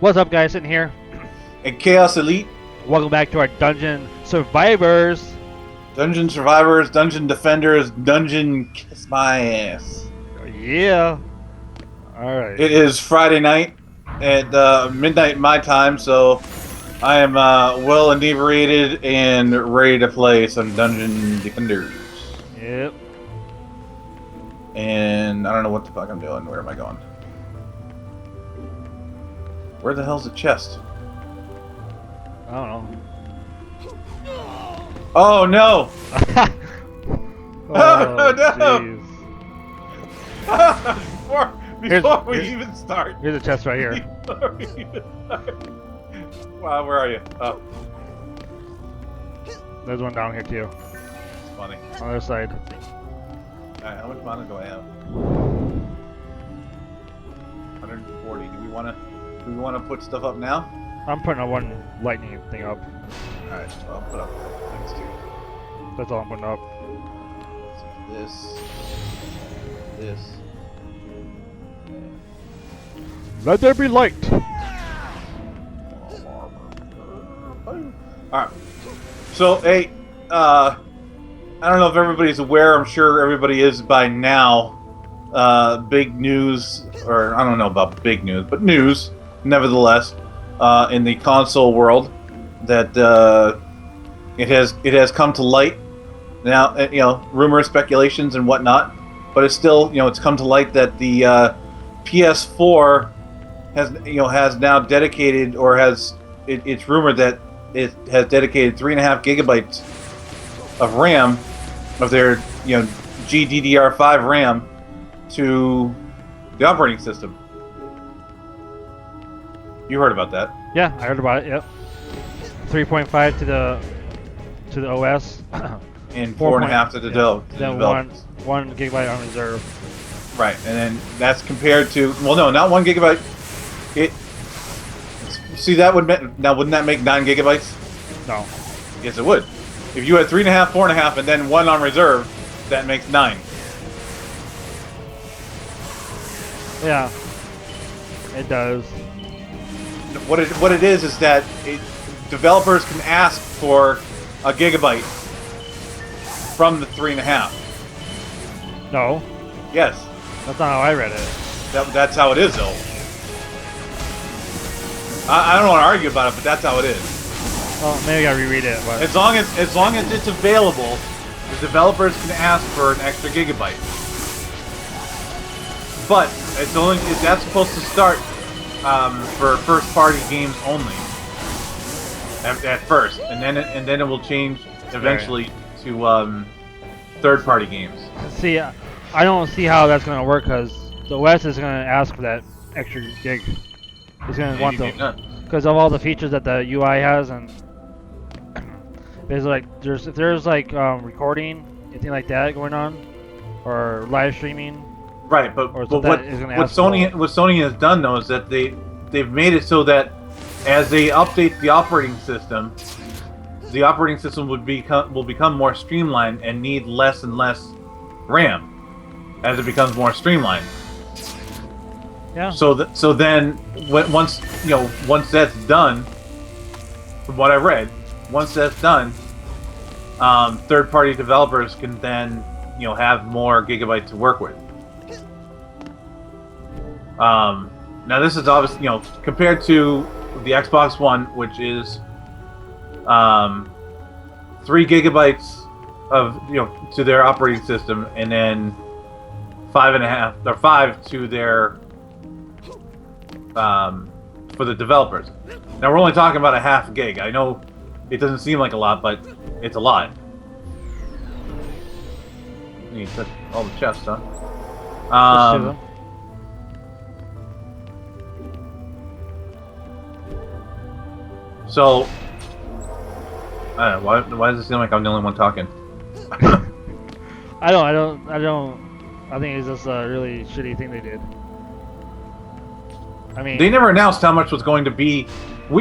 What's up, guys? Sitting here. And Chaos Elite, Welcome back to our Dungeon Survivors. Dungeon Survivors, Dungeon Defenders, Dungeon Kiss My Ass. Yeah. All right. It is Friday night at midnight my time, so I am well inebriated and ready to play some Dungeon Defenders. Yep. And I don't know what the fuck I'm doing. Where am I going? Where the hell's the chest? I don't know. Oh no! Oh, no! jeez. before we even start. Here's a chest right here. Before we even start. Wow, where are you? Oh, There's one down here too. it's funny. On the other side. Alright, how much mana do I have? 140. Do we wanna put stuff up now? I'm putting a one lightning thing up. Alright, so I'll put up things too. That's all I'm putting up. This. Let there be light. Alright. So, hey, I don't know if everybody's aware, I'm sure everybody is by now. Big news, or I don't know about big news, but news, nevertheless, in the console world, that it has come to light. Now, you know, rumors, speculations, and whatnot, but it's still, you know, it's come to light that the PS4 has now dedicated, or it's rumored that it has dedicated 3.5 gigabytes of RAM, of their, you know, GDDR5 RAM, to the operating system. You heard about that? Yeah, I heard about it. Yep. 3.5 to the OS. And 4.5 to the Then developers. one gigabyte on reserve. Right, and then that's compared to, well, no, not 1 gigabyte. See, that would now wouldn't that make 9 gigabytes? No. Yes, it would. If you had 3.5, 4.5, and then 1 on reserve, that makes 9. Yeah. It does. What it is that developers can ask for a gigabyte from the 3.5. No. Yes, That's not how I read it. that's how it is, though. I don't want to argue about it, but that's how it is. Well, maybe I gotta reread it. But As long as it's available, the developers can ask for an extra gigabyte. But that's supposed to start for first-party games only at first, and then it will change eventually to third-party games. see, I don't see how that's gonna work because the OS is gonna ask for that extra gig. It's gonna want them because of all the features that the UI has, and if there's recording, anything like that going on, or live streaming. Right, but Or what that is gonna ask Sony has done though is that they've made it so that as they update the operating system will become more streamlined and need less and less RAM as it becomes more streamlined. Yeah. So then once that's done, from what I read, once that's done, third-party developers can then have more gigabytes to work with. Now this is obviously, compared to the Xbox One, which is 3 gigabytes of to their operating system, and then 5.5 or 5 to their for the developers. Now we're only talking about a half gig. I know it doesn't seem like a lot, but it's a lot. You took all the chests, huh? So, I don't know, why does it seem like I'm the only one talking? I don't. I think it's just a really shitty thing they did. I mean, They never announced how much was going to be.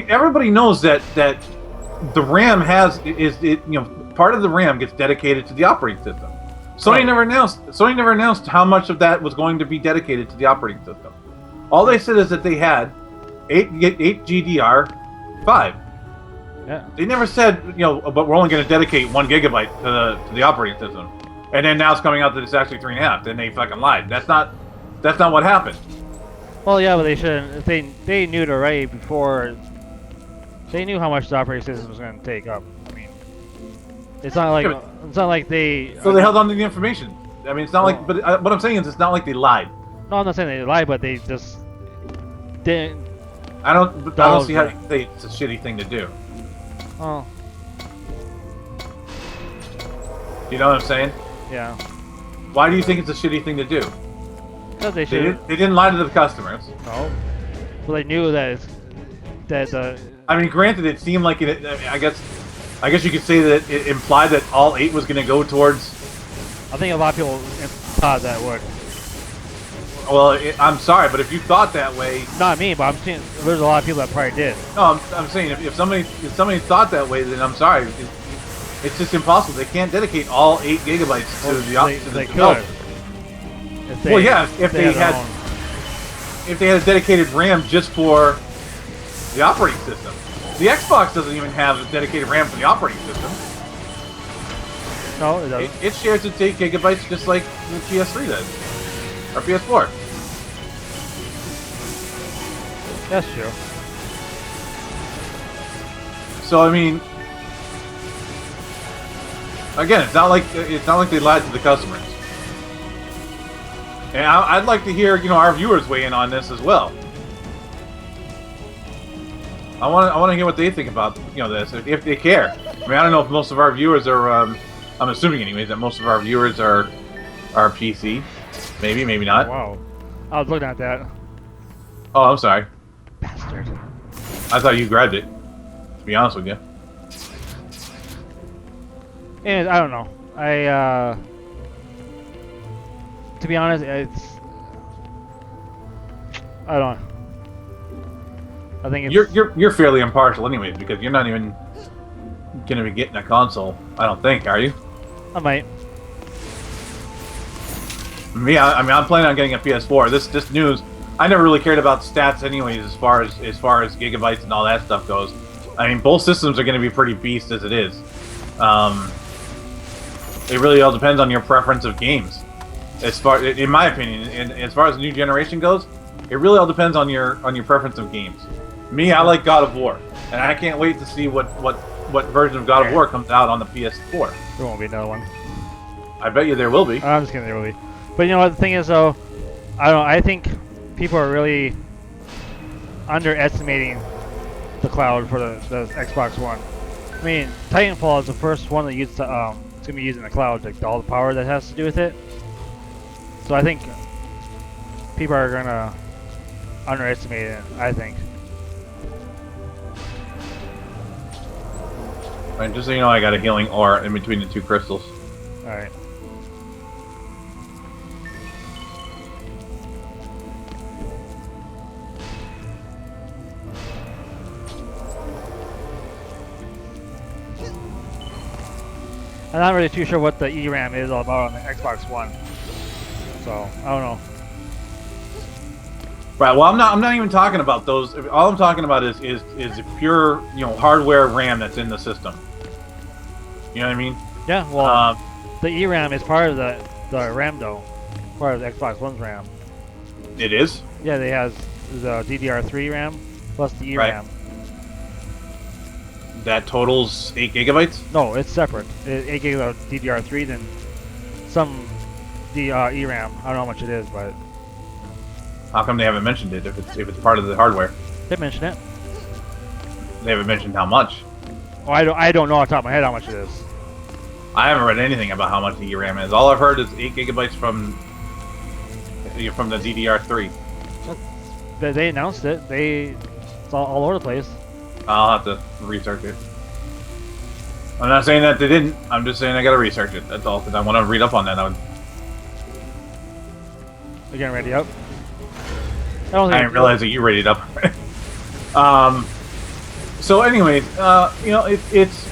Everybody knows that the RAM part of the RAM gets dedicated to the operating system. Sony never announced how much of that was going to be dedicated to the operating system. All they said is that they had 8 GDR5. Yeah. They never said, but we're only going to dedicate 1 gigabyte to the operating system, and then now it's coming out that it's actually 3.5. Then they fucking lied. That's not what happened. Well, yeah, but they shouldn't. If they knew it already before. They knew how much the operating system was going to take up. I mean, it's not like they. So they held on to the information. I mean, it's not like. But what I'm saying is, it's not like they lied. No, I'm not saying they lied, but they just didn't. I don't see how you say it's a shitty thing to do. Oh. You know what I'm saying? Yeah. Why do you think it's a shitty thing to do? Because they should. They didn't lie to the customers. No. Well, they knew that I mean, granted, it seemed like it. I guess you could say that it implied that all 8 was going to go towards. I think a lot of people thought that would. Well, I'm sorry, but if you thought that way, not me, but I'm saying there's a lot of people that probably did. No, I'm saying if somebody thought that way, then I'm sorry. It's just impossible. They can't dedicate all 8 gigabytes to the developer. Well, yeah, if they had a dedicated RAM just for the operating system. The Xbox doesn't even have a dedicated RAM for the operating system. No, it doesn't. It shares its 8 gigabytes just like the PS3 does. Or PS4. That's true. So I mean, again, it's not like they lied to the customers. And I'd like to hear, our viewers weigh in on this as well. I want to hear what they think about, this, if they care. I mean, I don't know if most of our viewers are. I'm assuming, anyways, that most of our viewers are PC. Maybe, maybe not. Wow, I was looking at that. Oh, I'm sorry. Bastard. I thought you grabbed it. To be honest with you. And I don't know. To be honest, I don't know. I think it's... You're fairly impartial, anyways, because you're not even gonna be getting a console. I don't think, are you? I might. Me, I mean, I'm planning on getting a PS4. This news, I never really cared about stats, anyways, as far as gigabytes and all that stuff goes. I mean, both systems are going to be pretty beast as it is. It really all depends on your preference of games. In my opinion, and as far as the new generation goes, it really all depends on your preference of games. Me, I like God of War, and I can't wait to see what version of God of War comes out on the PS4. There won't be another one. I bet you there will be. I'm just kidding, there will be. But you know what the thing is, though, I think people are really underestimating the cloud for the Xbox One. I mean, Titanfall is the first one that it's gonna be using the cloud, like all the power that has to do with it. So I think people are gonna underestimate it. I think. Right, just so you know, I got a healing ore in between the 2 crystals. All right. I'm not really too sure what the ERAM is all about on the Xbox One, so I don't know. Right. Well, I'm not even talking about those. All I'm talking about is the pure hardware RAM that's in the system. You know what I mean? Yeah. Well, the ERAM is part of the RAM though, part of the Xbox One's RAM. It is. Yeah, they has the DDR3 RAM plus the ERAM. Right. That totals 8 gigabytes? No, it's separate. 8 gigs of DDR3, then some ERAM. I don't know how much it is, but how come they haven't mentioned it if it's part of the hardware? They mentioned it. They haven't mentioned how much. Oh, I don't know off the top of my head how much it is. I haven't read anything about how much the ERAM is. All I've heard is 8 gigabytes from the DDR3. They announced it. It's all over the place. I'll have to research it. I'm not saying that they didn't. I'm just saying I gotta research it. That's all, because I want to read up on that. You getting ready up? I didn't realize that you read it up. So, anyways, it's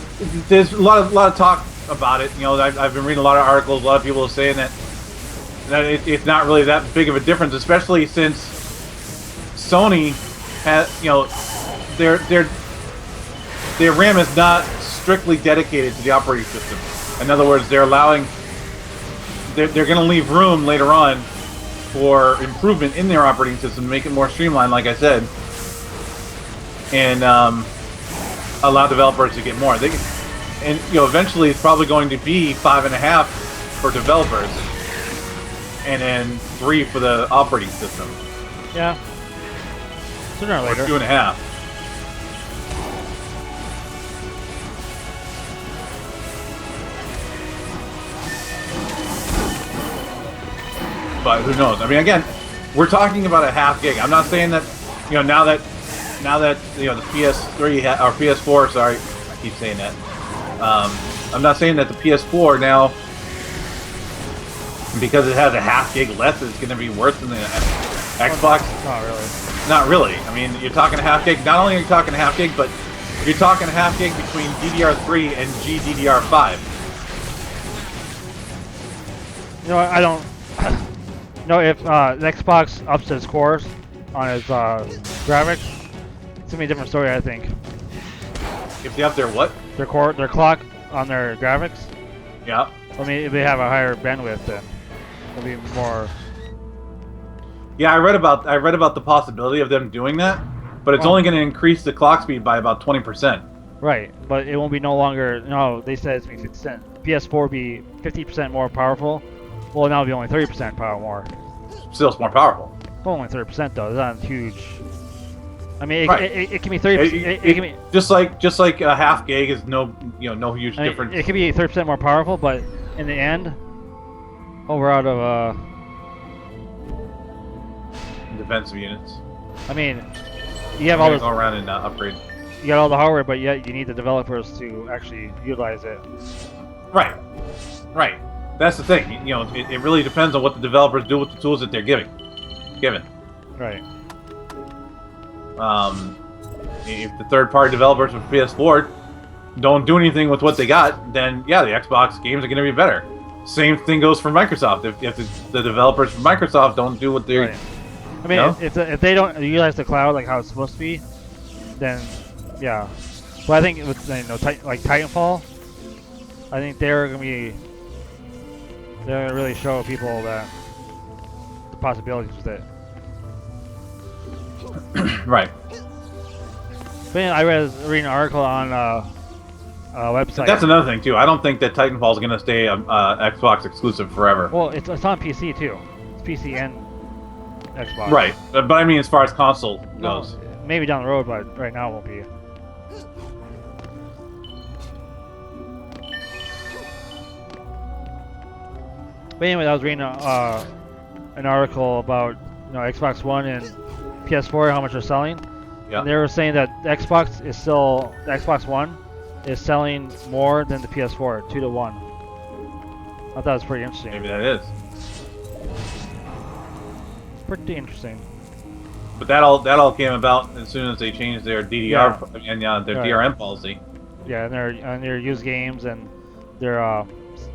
there's a lot of talk about it. I've been reading a lot of articles. A lot of people are saying that it's not really that big of a difference, especially since Sony you know, their RAM is not strictly dedicated to the operating system. In other words, they're allowing, they're going to leave room later on for improvement in their operating system, make it more streamlined, like I said, and allow developers to get more. They, and you know, eventually it's probably going to be 5.5 for developers, and then 3 for the operating system. Yeah. Sooner or later. 2.5. But who knows? I mean, again, we're talking about a half gig. I'm not saying that, you know, now that you know the PS3 or PS4. Sorry, I keep saying that. I'm not saying that the PS4 now, because it has a half gig less, it's going to be worse than the Xbox. Not really. Not really. I mean, you're talking a half gig. Not only are you talking a half gig, but you're talking a half gig between DDR3 and GDDR5. You know, I don't. You know, if the Xbox ups its cores on its graphics, it's gonna be a different story, I think. If they up their what? Their clock on their graphics. Yeah. I mean, if they have a higher bandwidth, then it'll be more. Yeah, I read about the possibility of them doing that, but it's only going to increase the clock speed by about 20%. Right, but it won't be no longer. No, they said it's going to be 50%. PS4 will be 50% more powerful. Well, now it'll be only 30% power more. Still, it's more powerful. Well, only 30% though. It's not huge. I mean, Right. it can be 30%. It can be just like a half gig is no huge difference. It can be 30% more powerful, but in the end, we're out of defensive units. I mean, you have all this. Go around and upgrade. You got all the hardware, but yet you need the developers to actually utilize it. Right. Right. That's the thing. You know, it really depends on what the developers do with the tools that they're given. Right. If the third-party developers of PS4 don't do anything with what they got, then yeah, the Xbox games are going to be better. Same thing goes for Microsoft. If the developers from Microsoft don't do what they're, right. I mean, if they don't utilize the cloud like how it's supposed to be, then yeah. But I think with like Titanfall, I think they're gonna really show people that the possibilities with it. Right. But yeah, I read an article on a website. That's another thing too. I don't think that Titanfall is going to stay Xbox exclusive forever. Well, it's on PC too. It's PC and Xbox. Right, but I mean, as far as console goes, maybe down the road, but right now it won't be. But anyway, I was reading an article about Xbox One and PS4, how much they're selling. yeah. And they were saying that the Xbox One is selling more than the PS4, 2 to 1. I thought that was pretty interesting. Maybe that is. Pretty interesting. But that all came about as soon as they changed their DDR and their DRM policy. Yeah, and their used games and their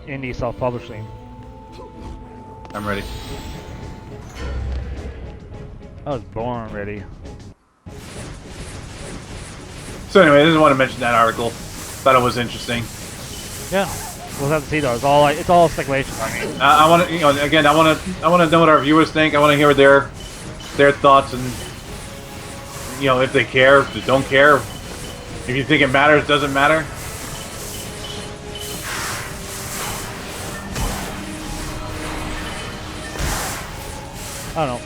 indie self-publishing. I'm ready. I was born ready. So anyway, I just want to mention that article. Thought it was interesting. Yeah, we'll have to see though. It's all speculation. I mean, I want to, again, I want to know what our viewers think. I want to hear their thoughts and if they care, if they don't care, if you think it matters, doesn't matter. I don't know.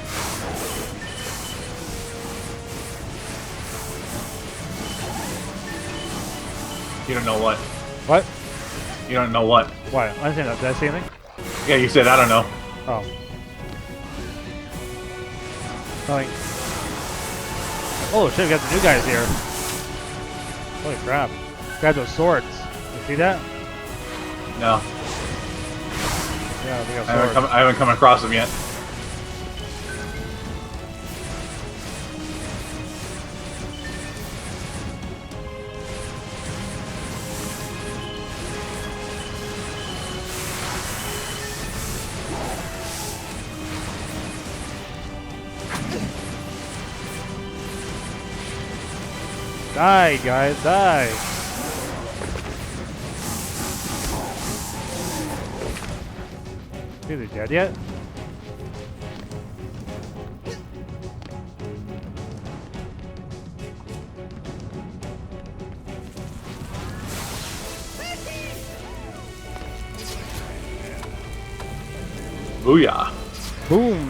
You don't know what? What? You don't know what? Why? I didn't say that. Did I say anything? Yeah, you said I don't know. Oh. Like, oh shit, we got the new guys here. Holy crap. Grab those swords. You see that? No. Yeah, they got swords. I haven't come across them yet. Die, guys, die! Is he dead yet? Booyah. Boom!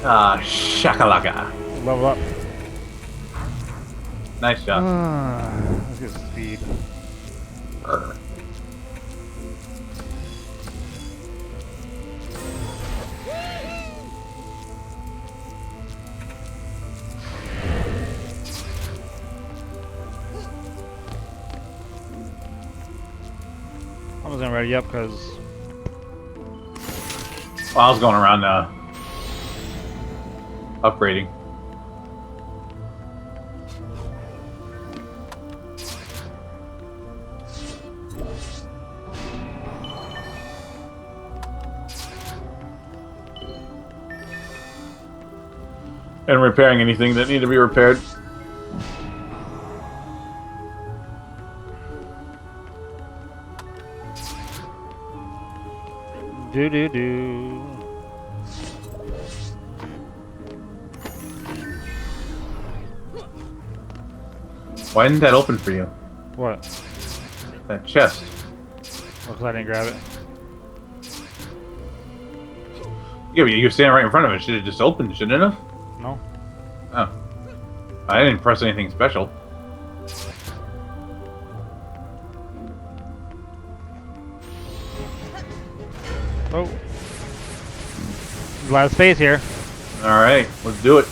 Ah, shakalaka. Level up. Nice job. Let's get speed. I'm just gonna ready up because Well, I was going around upgrading. And repairing anything that need to be repaired. do. Why didn't that open for you? What? That chest. Well, 'cause I didn't grab it. Yeah, but you were standing right in front of it. Should have just opened, shouldn't it have? No. Oh. I didn't press anything special. Oh. A lot of space here. Alright, let's do it.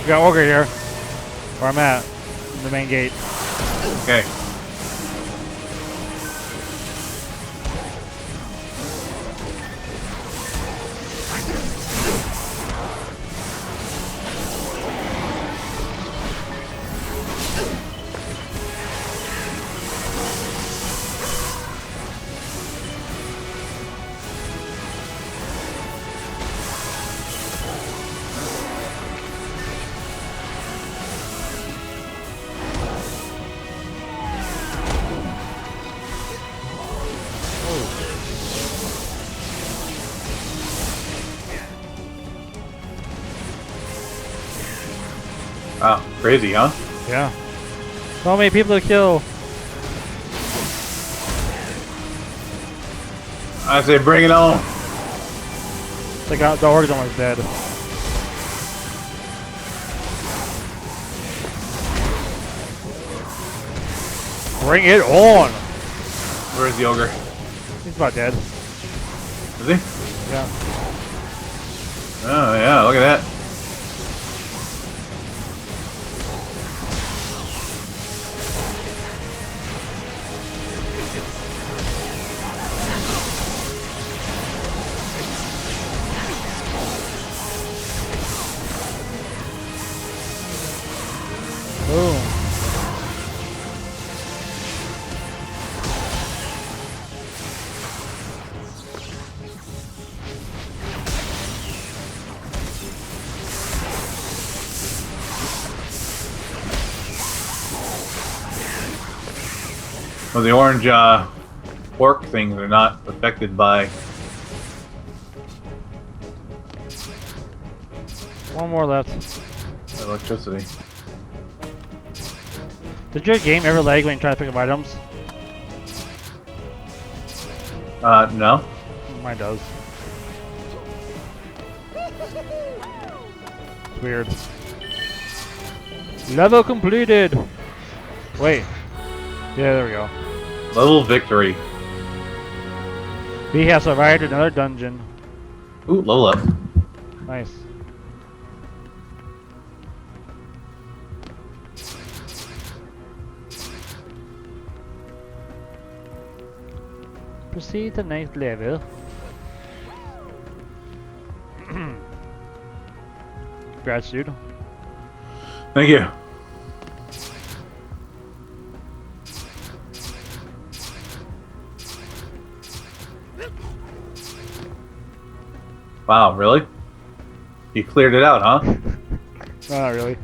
We got Ogre here. Where I'm at. In the main gate. Okay. Wow, crazy, huh? Yeah. So many people to kill. I say bring it on. The Ogre's almost dead. Bring it on! Where's the ogre? He's about dead. Is he? Yeah. Oh yeah, look at that. Boom. Well, the orange orc things are not affected by. One more left. Electricity. Did your game ever lag when you try to pick up items? No. Mine does. It's weird. Level completed! Wait. Yeah, there we go. Level victory. We have survived another dungeon. Ooh, level up. Nice. Proceed to next level. Congrats, dude. Thank you. Wow, really? You cleared it out, huh? No, not really.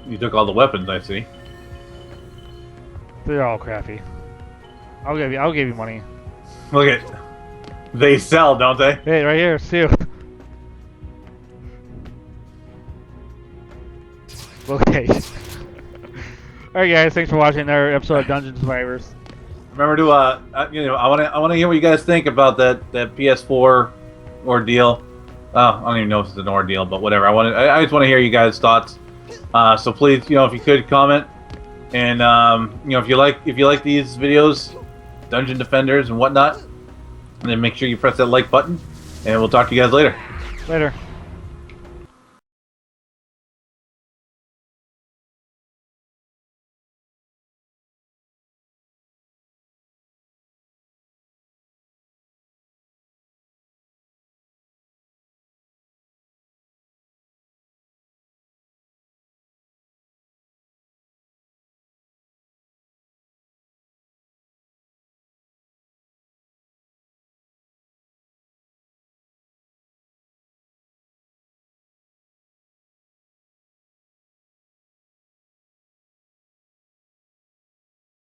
You took all the weapons, I see. They're all crappy. I'll give you money. Look at, they sell, don't they? Hey, right here, Sue. Okay. Alright guys, thanks for watching another episode of Dungeon Survivors. Remember to I want to hear what you guys think about that PS4 ordeal. I don't even know if it's an ordeal, but whatever. I just want to hear you guys' thoughts. So please, if you could comment, and if you like these videos, Dungeon Defenders and whatnot, and then make sure you press that like button, and we'll talk to you guys later. Later.